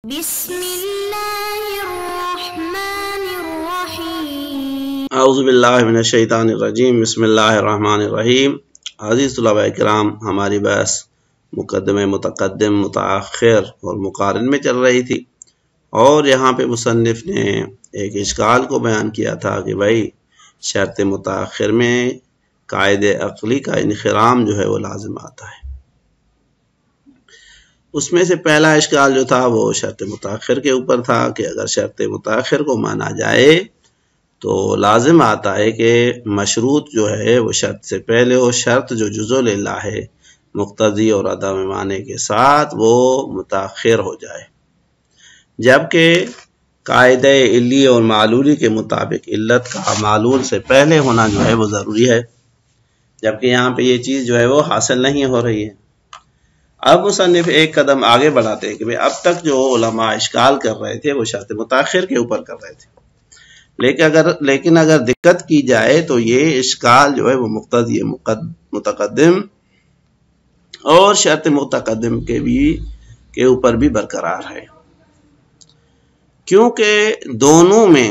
بسم اللہ الرحمن الرحیم اعوذ باللہ من الشیطان الرجیم بسم اللہ الرحمن الرحیم۔ عزیز طلباء کرام، ہماری بحث مقدمہ متقدم متاخر اور مقارن میں چل رہی تھی، اور یہاں پہ مصنف نے ایک اشکال کو بیان کیا تھا کہ بھائی شرط متاخر میں قاعد عقلی کا انخرام جو ہے وہ لازم آتا ہے۔ اس میں سے پہلا اشکال جو تھا وہ شرط متاخر کے اوپر تھا کہ اگر شرط متاخر کو مانا جائے تو لازم آتا ہے کہ مشروط جو ہے وہ شرط سے پہلے ہو، شرط جو جزء العلہ ہے مقتضی اور عدم معنی کے ساتھ وہ متاخر ہو جائے، جبکہ قاعدہ علی اور معلولی کے مطابق علت کا معلول سے پہلے ہونا جو ہے وہ ضروری ہے، جبکہ یہاں پہ یہ چیز جو ہے وہ حاصل نہیں ہو رہی ہے۔ اب مصنف ایک قدم آگے بڑھاتے ہیں کہ اب تک جو علماء اشکال کر رہے تھے وہ شرط متاخر کے اوپر کر رہے تھے، لیکن اگر دقت کی جائے تو یہ اشکال جو ہے وہ مقتضی متقدم اور شرط متقدم کے اوپر بھی برقرار ہے، کیونکہ دونوں میں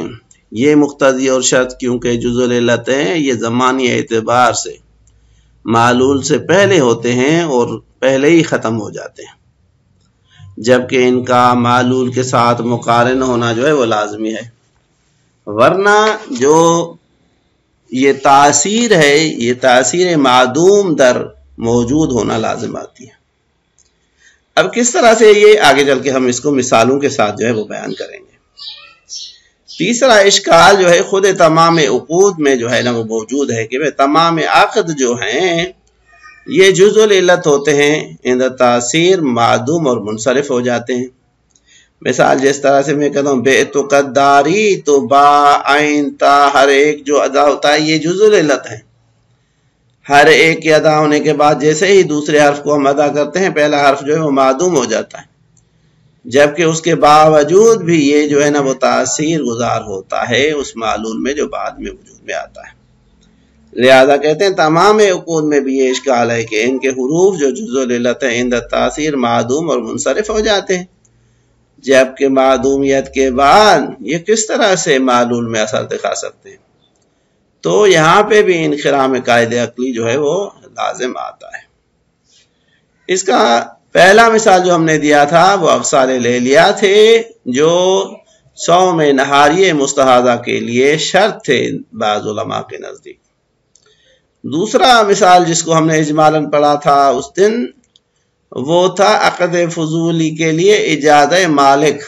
یہ مقتضی اور شرط کیونکہ جزء العلت ہیں، یہ زمانی اعتبار سے معلول سے پہلے ہوتے ہیں اور پہلے ہی ختم ہو جاتے ہیں، جبکہ ان کا معلول کے ساتھ مقارن ہونا جو ہے وہ لازمی ہے، ورنہ جو یہ تاثیر ہے یہ تاثیر معدوم در موجود ہونا لازم آتی ہے۔ اب کس طرح سے یہ آگے چل کے ہم اس کو مثالوں کے ساتھ جو ہے وہ بیان کریں گے۔ تیسرا اشکال جو ہے خود تمام عقود میں جو ہے نا وہ موجود ہے کہ تمام عقد جو ہیں یہ جزء العلت ہوتے ہیں، ان تاثیر معدوم اور منصرف ہو جاتے ہیں۔ مثال جس طرح سے میں کہتا ہوں بے تو قداری تو با عین تا، ہر ایک جو ادا ہوتا ہے یہ جزء العلت ہے، ہر ایک کے ادا ہونے کے بعد جیسے ہی دوسرے حرف کو ہم ادا کرتے ہیں پہلا حرف جو ہے وہ معدوم ہو جاتا ہے، جبکہ اس کے باوجود بھی یہ جو ہے نا وہ تاثیر گزار ہوتا ہے اس معلول میں جو بعد میں وجود میں آتا ہے۔ لہذا کہتے ہیں تمام عقود میں بھی یہ اشکال ہے کہ ان کے حروف جو جزء العلت ہیں ان تاثیر معدوم اور منصرف ہو جاتے ہیں، جبکہ معدومیت کے بعد یہ کس طرح سے معلول میں اثر دکھا سکتے ہیں، تو یہاں پہ بھی انخرام قاعد عقلی جو ہے وہ لازم آتا ہے۔ اس کا پہلا مثال جو ہم نے دیا تھا وہ افصال لیلیہ تھے جو صوم نہاری مستحاضہ کے لیے شرط تھے بعض علماء کے نزدیک۔ دوسرا مثال جس کو ہم نے اجمالاً پڑھا تھا اس دن وہ تھا عقد فضولی کے لیے اجازہ مالک،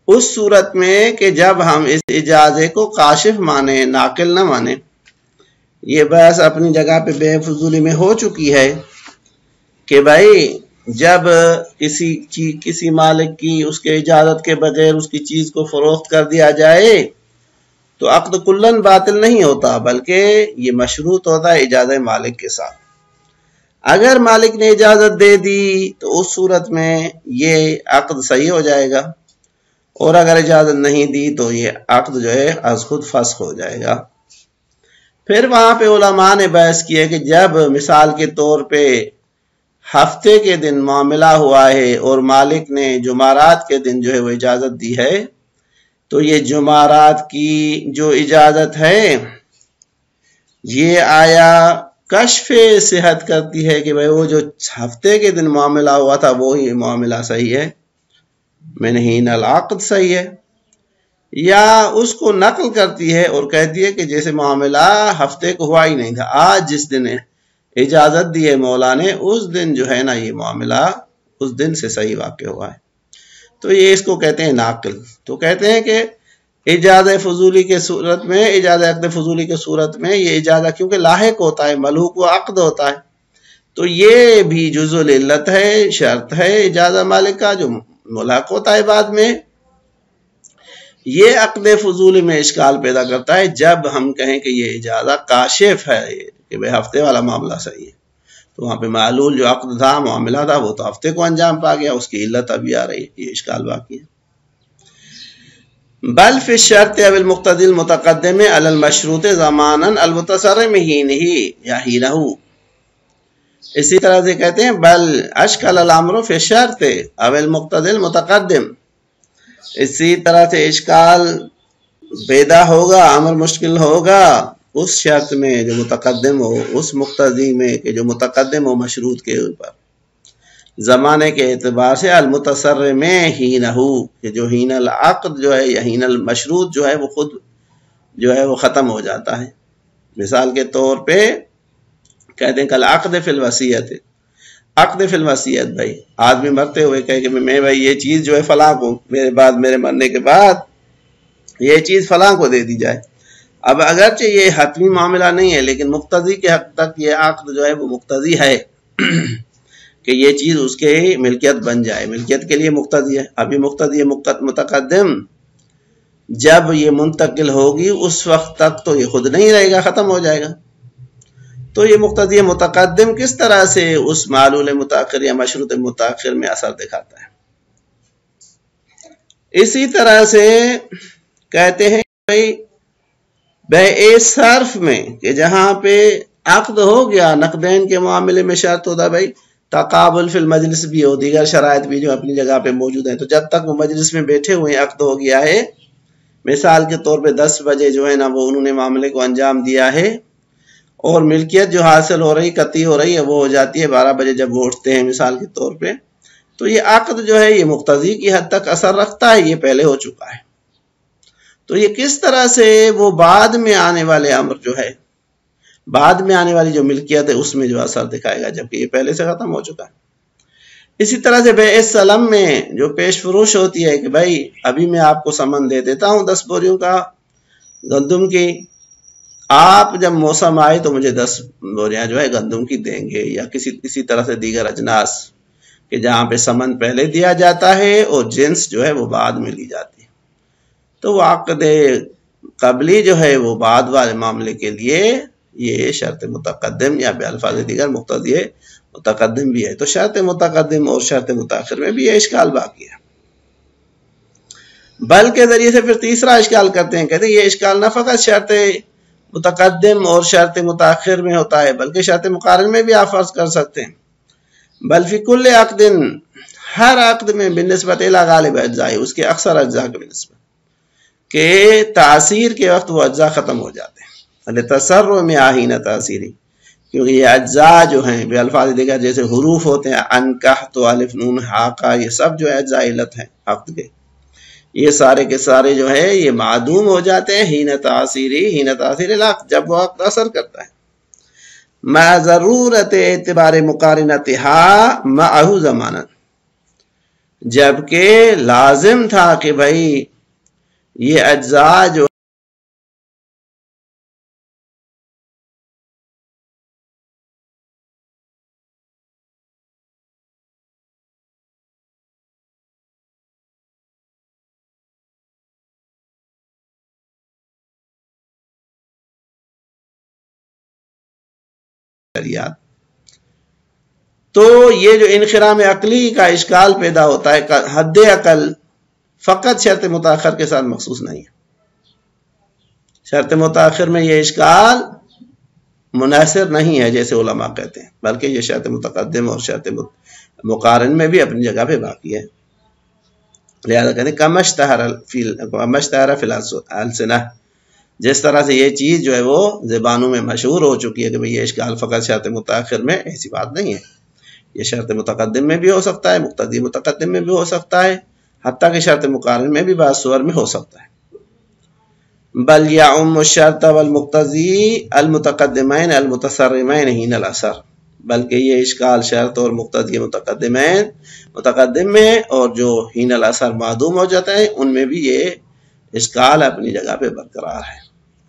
اس صورت میں کہ جب ہم اس اجازے کو کاشف مانے ناقل نہ مانے۔ یہ بحث اپنی جگہ پہ بے فضولی میں ہو چکی ہے کہ بھائی جب کسی مالک کی اس کے اجازت کے بغیر اس کی چیز کو فروخت کر دیا جائے تو عقد کلن باطل نہیں ہوتا، بلکہ یہ مشروط ہوتا ہے اجازت مالک کے ساتھ۔ اگر مالک نے اجازت دے دی تو اس صورت میں یہ عقد صحیح ہو جائے گا، اور اگر اجازت نہیں دی تو یہ عقد جو ہے از خود فسخ ہو جائے گا۔ پھر وہاں پہ علماء نے بحث کی ہے کہ جب مثال کے طور پہ ہفتے کے دن معاملہ ہوا ہے اور مالک نے جمعرات کے دن جو ہے وہ اجازت دی ہے، تو یہ جمعرات کی جو اجازت ہے یہ آیا کشف صحت کرتی ہے کہ بھئی وہ جو ہفتے کے دن معاملہ ہوا تھا وہی معاملہ صحیح ہے، منہین العقد صحیح ہے، یا اس کو نقل کرتی ہے اور کہتی ہے کہ جیسے معاملہ ہفتے کو ہوا ہی نہیں تھا، آج جس دن اجازت دی ہے مولا نے اس دن جو ہے نا یہ معاملہ اس دن سے صحیح واقع ہوا ہے، تو یہ اس کو کہتے ہیں ناقل۔ تو کہتے ہیں کہ اجازہ فضولی کے صورت میں، اجازہ عقد فضولی کے صورت میں یہ اجازہ کیونکہ لاحق ہوتا ہے، ملحوق و عقد ہوتا ہے، تو یہ بھی جزء العلت ہے، شرط ہے اجازہ مالک کا جو ملحق ہوتا ہے بعد میں۔ یہ عقد فضولی میں اشکال پیدا کرتا ہے جب ہم کہیں کہ یہ اجازہ کاشف ہے کہ بھئی ہفتے والا معاملہ صحیح ہے، تو وہاں پہ معلول جو عقد تھا معاملہ تھا وہ تو ہفتے کو انجام پا گیا، اس کی علت ابھی آ رہی ہے، یہ اشکال باقی ہے۔ بل فی الشرط او المقتضی المتقدم علی المشروط زمانا المتصرم حینہ یا حینہ، اسی طرح سے کہتے ہیں بل اشکل الامر فی شرط او المقتضی المتقدم، اسی طرح سے اشکال پیدا ہوگا، امر مشکل ہوگا اس شرط میں جو متقدم ہو، اس مقتضی میں کہ جو متقدم ہو مشروط کے اوپر، زمانے کے اعتبار سے المتصر میں ہی نہ ہو، کہ جو ہین العقد جو ہے یا ہین المشروط جو ہے وہ خود جو ہے وہ ختم ہو جاتا ہے۔ مثال کے طور پہ کہتے ہیں کل عقد فی الوصیت، عقد فی الوصیت، بھائی آدمی مرتے ہوئے کہے کہ میں بھائی یہ چیز جو ہے فلاں کو میرے مرنے کے بعد یہ چیز فلاں کو دے دی جائے۔ اب اگرچہ یہ حتمی معاملہ نہیں ہے لیکن مقتضی کے حد تک یہ عقد جو ہے وہ مقتضی ہے کہ یہ چیز اس کے ملکیت بن جائے، ملکیت کے لیے مقتضی ہے۔ ابھی مقتضی متقدم جب یہ منتقل ہوگی اس وقت تک تو یہ خود نہیں رہے گا، ختم ہو جائے گا۔ تو یہ مقتضی متقدم کس طرح سے اس معلول متاخر یا مشروط متاخر میں اثر دکھاتا ہے۔ اسی طرح سے کہتے ہیں بھائی بیع صرف میں کہ جہاں پہ عقد ہو گیا، نقدین کے معاملے میں شرط ہوتا بھائی تقابل فی المجلس بھی ہو، دیگر شرائط بھی جو اپنی جگہ پہ موجود ہیں، تو جب تک وہ مجلس میں بیٹھے ہوئے عقد ہو گیا ہے، مثال کے طور پہ 10 بجے جو ہے نا وہ انہوں نے معاملے کو انجام دیا ہے اور ملکیت جو حاصل ہو رہی قطعی ہو رہی ہے وہ ہو جاتی ہے 12 بجے جب وہ اٹھتے ہیں مثال کے طور پہ، تو یہ عقد جو ہے یہ مقتضی کی حد تک اثر رکھتا ہے، یہ پہلے ہو چکا ہے۔ تو یہ کس طرح سے وہ بعد میں آنے والے امر جو ہے، بعد میں آنے والی جو ملکیت ہے اس میں جو اثر دکھائے گا جبکہ یہ پہلے سے ختم ہو چکا ہے۔ اسی طرح سے بیع سلم میں جو پیش فروش ہوتی ہے کہ بھائی ابھی میں آپ کو سمن دے دیتا ہوں 10 بوریوں کا گندم کی، آپ جب موسم آئے تو مجھے 10 بوریاں جو ہے گندم کی دیں گے، یا کسی طرح سے دیگر اجناس کہ جہاں پہ سمن پہلے دیا جاتا ہے اور جنس جو ہے وہ بعد میں لی جاتی ہے۔ تو وہ عقد قبلی جو ہے وہ بعد والے معاملے کے لیے یہ شرط متقدم یا بالفاظ دیگر مقتضی متقدم بھی ہے۔ تو شرط متقدم اور شرط متاخر میں بھی یہ اشکال باقی ہے۔ بل کے ذریعے سے پھر تیسرا اشکال کرتے ہیں، کہتے ہیں یہ اشکال نہ فقط شرط متقدم اور شرط متاخر میں ہوتا ہے بلکہ شرط مقارن میں بھی آپ فرض کر سکتے ہیں۔ بل فی کل عقد، ہر عقد میں بالنسبت الی غالب اجزاء، اس کے اکثر اجزاء کے بنسبت کہ تاثیر کے وقت وہ اجزاء ختم ہو جاتے ہیں، لتصرف میں آہین تاثیری، کیونکہ یہ اجزاء جو ہیں بے الفاظ دیگر جیسے حروف ہوتے ہیں انکح تو الف نون حاقہ، یہ سب جو ہے اجزاء علت ہیں عقد کے، یہ سارے کے سارے جو ہے یہ معدوم ہو جاتے ہیں ہین تاثیر العقد، جب وہ عقد اثر کرتا ہے، مع ضرورت اعتبار مقارنتها معه زمانا، جبکہ لازم تھا کہ بھائی یہ اجزاء جو تو یہ جو انخرام عقلی کا اشکال پیدا ہوتا ہے حد عقل فقط شرط متاخر کے ساتھ مخصوص نہیں ہے، شرط متاخر میں یہ اشکال منحصر نہیں ہے جیسے علماء کہتے ہیں، بلکہ یہ شرط متقدم اور شرط مقارن میں بھی اپنی جگہ پہ باقی ہے۔ لہذا کہتے ہیں کمشتہر فی الالسنہ، جس طرح سے یہ چیز جو ہے وہ زبانوں میں مشہور ہو چکی ہے کہ بھئی یہ اشکال فقط شرط متاخر میں، ایسی بات نہیں ہے، یہ شرط متقدم میں بھی ہو سکتا ہے، مقتضی متقدم میں بھی ہو سکتا ہے، حتیٰ کہ شرط مقارن میں بھی بعض صور میں ہو سکتا ہے۔ بل یعم الشرط والمقتضی المتقدمین المتصرمین حین الاثر، بلکہ یہ اشکال شرط اور مقتضی متقدم میں اور جو حین الاثر معدوم ہو جاتا ہے ان میں بھی یہ اشکال اپنی جگہ پہ برقرار ہے۔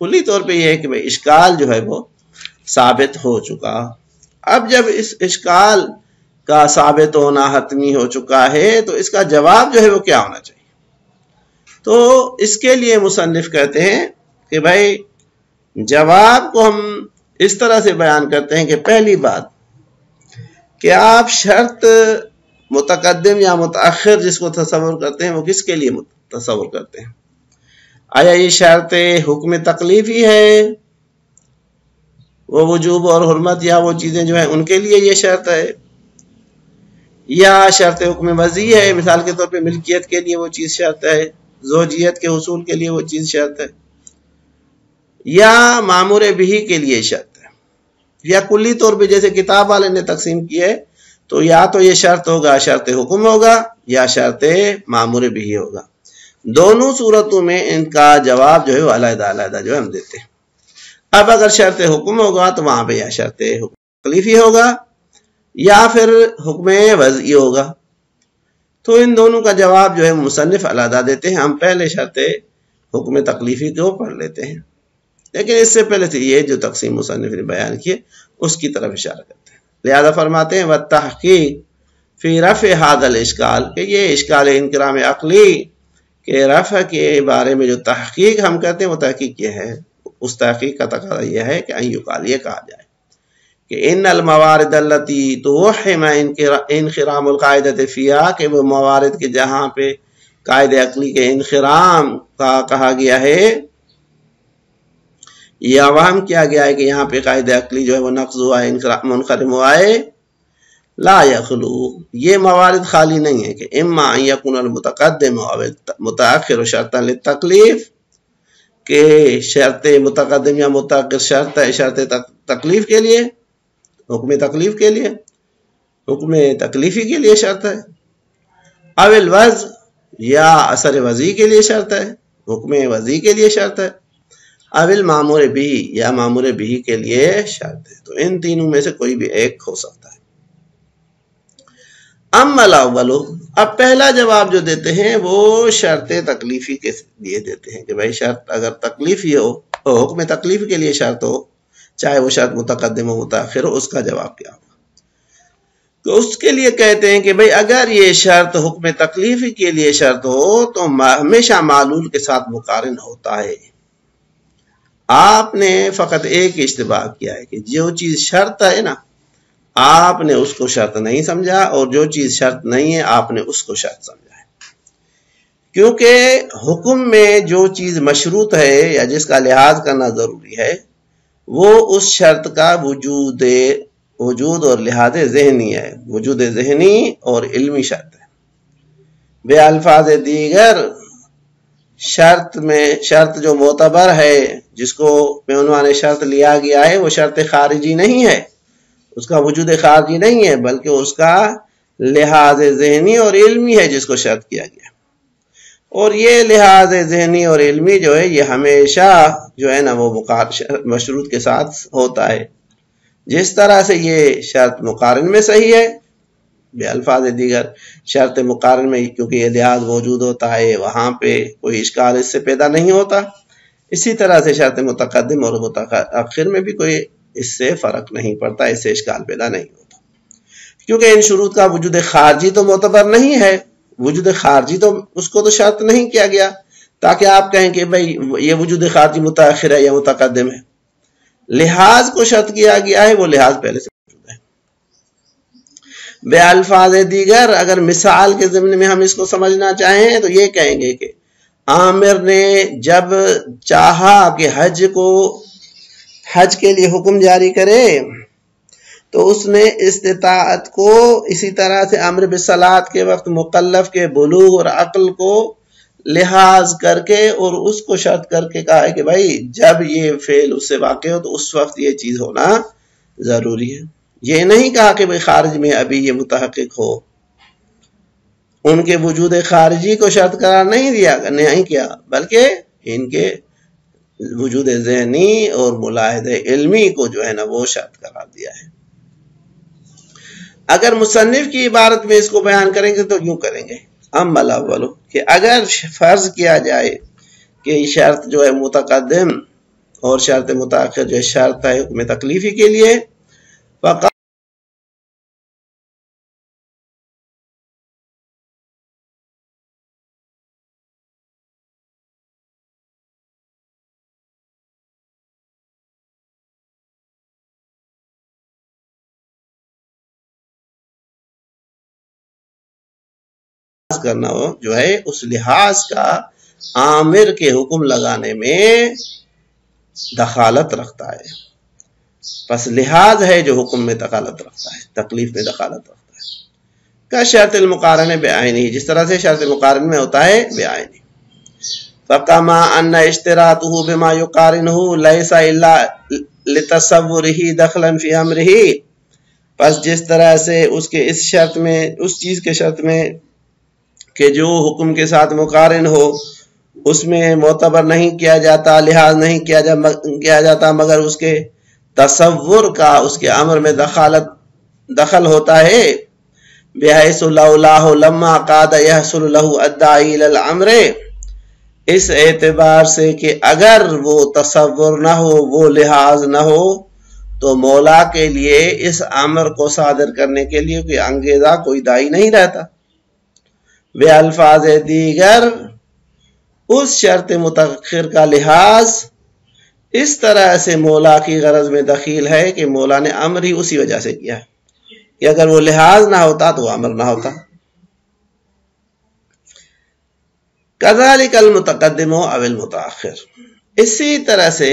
کلی طور پہ یہ ہے کہ بھئی اشکال جو ہے وہ ثابت ہو چکا، اب جب اس اشکال کا ثابت ہونا حتمی ہو چکا ہے تو اس کا جواب جو ہے وہ کیا ہونا چاہیے؟ تو اس کے لیے مصنف کہتے ہیں کہ بھائی جواب کو ہم اس طرح سے بیان کرتے ہیں کہ پہلی بات کہ آپ شرط متقدم یا متاخر جس کو تصور کرتے ہیں وہ کس کے لیے تصور کرتے ہیں؟ آیا یہ شرط حکم تکلیفی ہے وہ وجوب اور حرمت یا وہ چیزیں جو ہیں ان کے لیے یہ شرط ہے، یا شرط حکم وضعی ہے، مثال کے طور پہ ملکیت کے لیے وہ چیز شرط ہے، زوجیت کے حصول کے لیے وہ چیز شرط ہے، یا مامور بہی کے لیے شرط ہے، یا کلی طور پہ جیسے کتاب والے نے تقسیم کی ہے تو یا تو یہ شرط ہوگا شرط حکم ہوگا یا شرط مامور بہی ہوگا. دونوں صورتوں میں ان کا جواب جو ہے وہ علیحدہ علیحدہ جو ہے ہم دیتے ہیں. اب اگر شرط حکم ہوگا تو وہاں پہ یا شرط حکم تکلیفی ہوگا یا پھر حکم وضعی ہوگا. تو ان دونوں کا جواب جو ہے مصنف علیحدہ دیتے ہیں. ہم پہلے شرط حکم تکلیفی کو پڑھ لیتے ہیں، لیکن اس سے پہلے سے یہ جو تقسیم مصنف نے بیان کی اس کی طرف اشارہ کرتے ہیں. لہذا فرماتے ہیں وَالتحقیق فی رفع هذا الاشکال، کہ یہ اشکال انکرام عقلی کہ رفع کے بارے میں جو تحقیق ہم کرتے ہیں وہ تحقیق یہ ہے، اس تحقیق کا تقاضا یہ ہے کہ ان یقال یہ کہا جائے کہ ان الموارد التي توهم انخرام القاعدۃ فیہا، کہ وہ موارد کے جہاں پہ قاعدہ عقلی کے انخرام کا کہا گیا ہے یا وہم کیا گیا ہے کہ یہاں پہ قاعدہ عقلی جو ہے وہ نقض ہوا ہے، منخرم ہوا ہے، لا یخلو، یہ موارد خالی نہیں ہے کہ اما ان یکون المتقدم او متاخر شرطا للتکلیف، کہ شرط متقدم یا متاخر شرط ہے شرط تکلیف کے لیے، حکم تکلیف کے لیے، حکم تکلیفی کے لیے شرط ہے، او الوضع، یا اثر وضعی کے لیے شرط ہے، حکم وضعی کے لیے شرط ہے، او المامور بھی، یا مامور بھی کے لیے شرط ہے. تو ان تینوں میں سے کوئی بھی ایک ہو سکتا ہے. اما الاول، اب پہلا جواب جو دیتے ہیں وہ شرط تکلیفی کے لیے دیتے ہیں کہ بھائی شرط اگر تکلیفی ہو، حکم تکلیف کے لیے شرط ہو، چاہے وہ شرط متقدم ہو متاخر ہو، اس کا جواب کیا ہوگا؟ تو اس کے لیے کہتے ہیں کہ بھائی اگر یہ شرط حکم تکلیفی کے لیے شرط ہو تو ہمیشہ معلول کے ساتھ مقارن ہوتا ہے. آپ نے فقط ایک اشتباہ کیا ہے کہ جو چیز شرط ہے نا آپ نے اس کو شرط نہیں سمجھا، اور جو چیز شرط نہیں ہے آپ نے اس کو شرط سمجھا ہے. کیونکہ حکم میں جو چیز مشروط ہے یا جس کا لحاظ کرنا ضروری ہے وہ اس شرط کا وجود اور لحاظ ذہنی ہے، وجود ذہنی اور علمی شرط ہے. بے الفاظ دیگر شرط جو معتبر ہے، جس کو عنوان شرط لیا گیا ہے، وہ شرط خارجی نہیں ہے، اس کا وجود خارجی نہیں ہے، بلکہ اس کا لحاظ ذہنی اور علمی ہے جس کو شرط کیا گیا. اور یہ لحاظ ذہنی اور علمی جو ہے یہ ہمیشہ جو ہے نا وہ مشروط کے ساتھ ہوتا ہے. جس طرح سے یہ شرط مقارن میں صحیح ہے، بے الفاظ دیگر شرط مقارن میں کیونکہ یہ لحاظ موجود ہوتا ہے وہاں پہ کوئی اشکال اس سے پیدا نہیں ہوتا، اسی طرح سے شرط متقدم اور متاخر میں بھی کوئی اس سے فرق نہیں پڑتا، اس سے اشکال پیدا نہیں ہوتا. کیونکہ ان شروط کا وجود خارجی تو معتبر نہیں ہے، وجود خارجی تو اس کو تو شرط نہیں کیا گیا تاکہ آپ کہیں کہ بھئی یہ وجود خارجی متاخر ہے یا متقدم ہے. لحاظ کو شرط کیا گیا ہے، وہ لحاظ پہلے سے موجود ہے. بے الفاظ دیگر اگر مثال کے ضمن میں ہم اس کو سمجھنا چاہیں تو یہ کہیں گے کہ عامر نے جب چاہا کہ حج کے لیے حکم جاری کرے تو اس نے استطاعت کو اسی طرح سے امر بالصلاۃ کے وقت مکلف کے بلوغ اور عقل کو لحاظ کر کے اور اس کو شرط کر کے کہا ہے کہ بھائی جب یہ فعل اس سے واقع ہو تو اس وقت یہ چیز ہونا ضروری ہے. یہ نہیں کہا کہ بھائی خارج میں ابھی یہ متحقق ہو، ان کے وجود خارجی کو شرط قرار نہیں کیا بلکہ ان کے وجود ذہنی اور ملاحظہ علمی کو جو ہے نا وہ شرط قرار دیا ہے. اگر مصنف کی عبارت میں اس کو بیان کریں گے تو یوں کریں گے اما الاول، کہ اگر فرض کیا جائے کہ شرط جو ہے متقدم اور شرط متاخر جو شرط ہے حکم تکلیفی کے لیے، کرنا ہو جو ہے اس لحاظ کا عامر کے حکم لگانے میں دخالت رکھتا ہے. پس لحاظ ہے جو حکم میں دخالت رکھتا ہے، تکلیف میں دخالت رکھتا ہے۔ کا شرط المقارنہ بعینہ، جس طرح سے شرط مقارن میں ہوتا ہے بعینہ۔ فَكَمَا أَنَّ اشْتِرَاطُهُ بِمَا يُقَارِنُهُ لَيْسَ إِلَّا لِتَصَوُّرِهِ دَخْلًا فِي أَمْرِهِ، پس جس طرح سے اس کے اس شرط میں، اس چیز کے شرط میں کہ جو حکم کے ساتھ مقارن ہو، اس میں معتبر نہیں کیا جاتا، لحاظ نہیں کیا جاتا، مگر اس کے تصور کا اس کے امر میں دخل ہوتا ہے۔ بِحَيْثُ لَوْلَاهُ لَمَّا قَادَ يَحْصُلُ لَهُ الدَّاعِي إِلَى الْأَمْرِ، اس اعتبار سے کہ اگر وہ تصور نہ ہو، وہ لحاظ نہ ہو، تو مولا کے لیے اس امر کو صادر کرنے کے لیے کوئی انگیزہ، کوئی داعی نہیں رہتا۔ بے الفاظ دیگر اس شرط متأخر کا لحاظ اس طرح سے مولا کی غرض میں دخیل ہے کہ مولا نے امر ہی اسی وجہ سے کیا ہے کہ اگر وہ لحاظ نہ ہوتا تو وہ امر نہ ہوتا۔ کذالک المتقدم او المتاخر، اسی طرح سے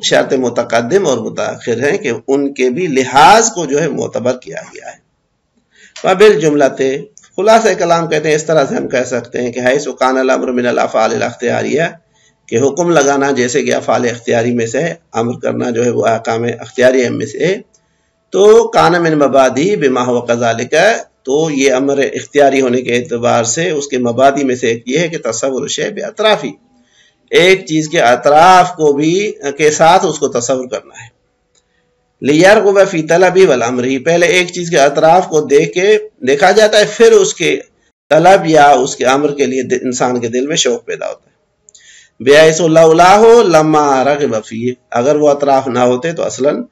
شرط متقدم اور متاخر ہیں کہ ان کے بھی لحاظ کو جو ہے معتبر کیا گیا ہے۔ وبالجملۃ، خلاصہ کلام کہتے ہیں اس طرح سے ہم کہہ سکتے ہیں کہ حیث کان الامر من الافعال الاختیاریہ، کہ حکم لگانا جیسے کہ افعال اختیاری میں سے ہے، امر کرنا جو ہے وہ احکام اختیاری میں سے ہے، تو کان من مبادی بما هو کذالک، تو یہ امر اختیاری ہونے کے اعتبار سے اس کے مبادی میں سے ایک یہ ہے کہ تصور شیء باطرافی، ایک چیز کے اطراف کو بھی کے ساتھ اس کو تصور کرنا ہے۔ لیرغب فی طلب والامر، پہلے ایک چیز کے اطراف کو دیکھا جاتا ہے، پھر اس کے طلب یا اس کے امر کے لیے انسان کے دل میں شوق پیدا ہوتا ہے۔ بحیث لولاہ لما رغب فیہ، اگر وہ اطراف نہ ہوتے تو اصلاً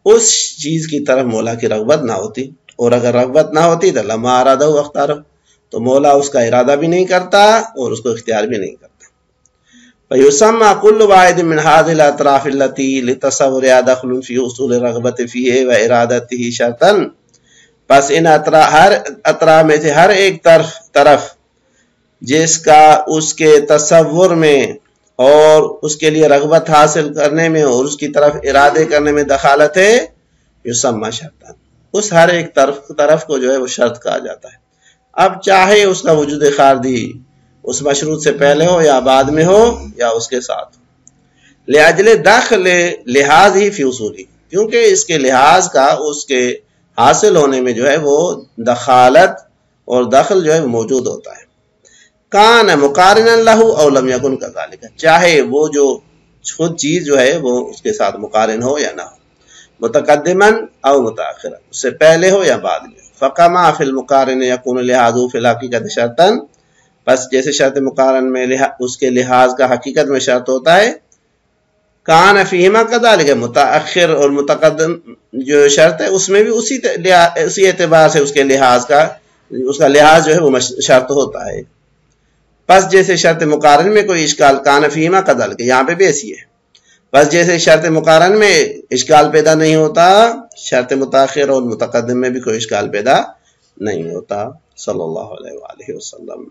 اس چیز کی طرف مولا کی رغبت نہ ہوتی، اور اگر رغبت نہ ہوتی تو لما ارادہ واختارہ، تو مولا اس کا ارادہ بھی نہیں کرتا اور اس کو اختیار بھی نہیں کرتا۔ فیسمى كل واحد من هذه الاطراف التي لتصورها دخل في حصول الرغبة فيه وارادته شرطا، پس ان ہر اطراف میں سے ہر ایک طرف جس کا اس کے تصور میں اور اس کے لیے رغبت حاصل کرنے میں اور اس کی طرف ارادے کرنے میں دخالت ہے، یسمى شرطا، اس ہر ایک طرف کو جو ہے وہ شرط کہا جاتا ہے۔ اب چاہے اس کا وجود خارجی اس مشروط سے پہلے ہو یا بعد میں ہو یا اس کے ساتھ ہو، لأجل دخل لحاظ ہی فی اصولی، کیونکہ اس کے لحاظ کا اس کے حاصل ہونے میں جو ہے وہ دخالت اور دخل جو ہے موجود ہوتا ہے۔ کان مقارنا لہ او لم یکن کذالک، چاہے وہ جو خود چیز جو ہے وہ اس کے ساتھ مقارن ہو یا نہ ہو، متقدما او متاخرا، اس سے پہلے ہو یا بعد میں ہو۔ فکما فی المقارن یکون لحاظہ فی الحقیقت شرطا، بس جیسے شرط مقارن میں اس کے لحاظ کا حقیقت میں شرط ہوتا ہے، کان فیہما کذالک، متاخر اور متقدم جو شرط ہے اس میں بھی اسی اعتبار سے اس کے لحاظ کا لحاظ جو ہے وہ شرط ہوتا ہے۔ پس جیسے شرط مقارن میں کوئی اشکال، کان فیہما کذالک، یہاں پہ بھی ایسی ہے، بس جیسے شرط مقارن میں اشکال پیدا نہیں ہوتا، شرط متاخر اور متقدم میں بھی کوئی اشکال پیدا نہیں ہوتا۔ صلی اللہ علیہ وآلہ وسلم۔